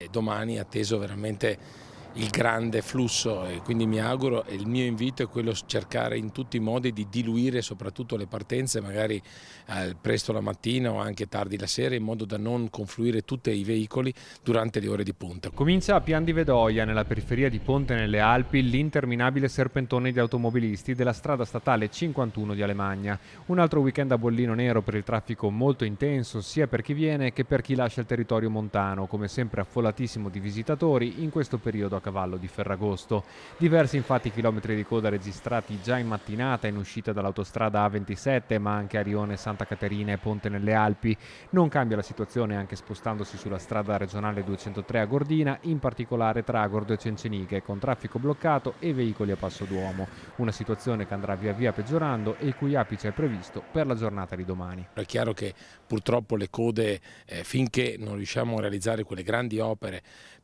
E domani è atteso veramente il grande flusso e quindi mi auguro, e il mio invito è quello cercare in tutti i modi di diluire soprattutto le partenze, magari presto la mattina o anche tardi la sera, in modo da non confluire tutti i veicoli durante le ore di punta. Comincia a Pian di Vedoia, nella periferia di Ponte nelle Alpi, l'interminabile serpentone di automobilisti della strada statale 51 di Alemagna. Un altro weekend a bollino nero per il traffico molto intenso, sia per chi viene che per chi lascia il territorio montano, come sempre affollatissimo di visitatori in questo periodo a cavallo di Ferragosto. Diversi infatti chilometri di coda registrati già in mattinata in uscita dall'autostrada A27, ma anche a Rione, Santa Caterina e Ponte nelle Alpi. Non cambia la situazione anche spostandosi sulla strada regionale 203 a Gordina, in particolare tra Agordo e Cencenighe, con traffico bloccato e veicoli a passo d'uomo. Una situazione che andrà via via peggiorando e il cui apice è previsto per la giornata di domani. È chiaro che purtroppo le code, finché non riusciamo a realizzare quelle grandi opere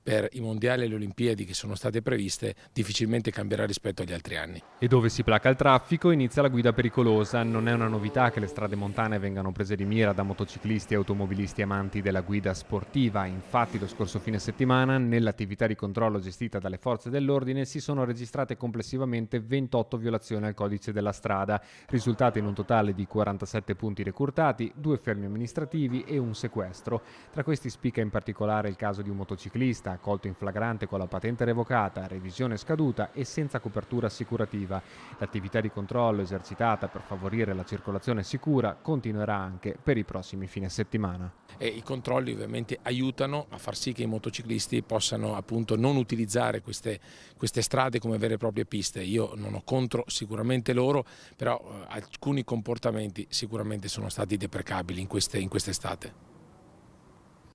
per i mondiali e le Olimpiadi che sono state previste, difficilmente cambierà rispetto agli altri anni. E dove si placa il traffico inizia la guida pericolosa. Non è una novità che le strade montane vengano prese di mira da motociclisti e automobilisti amanti della guida sportiva. Infatti lo scorso fine settimana, nell'attività di controllo gestita dalle forze dell'ordine, si sono registrate complessivamente 28 violazioni al codice della strada, risultate in un totale di 47 punti recurtati, 2 fermi amministrativi e un sequestro. Tra questi spicca in particolare il caso di un motociclista colto in flagrante con la patente revocata, revisione scaduta e senza copertura assicurativa. L'attività di controllo esercitata per favorire la circolazione sicura continuerà anche per i prossimi fine settimana. E i controlli ovviamente aiutano a far sì che i motociclisti possano appunto non utilizzare queste strade come vere e proprie piste. Io non ho contro sicuramente loro, però alcuni comportamenti sicuramente sono stati deprecabili in quest'estate.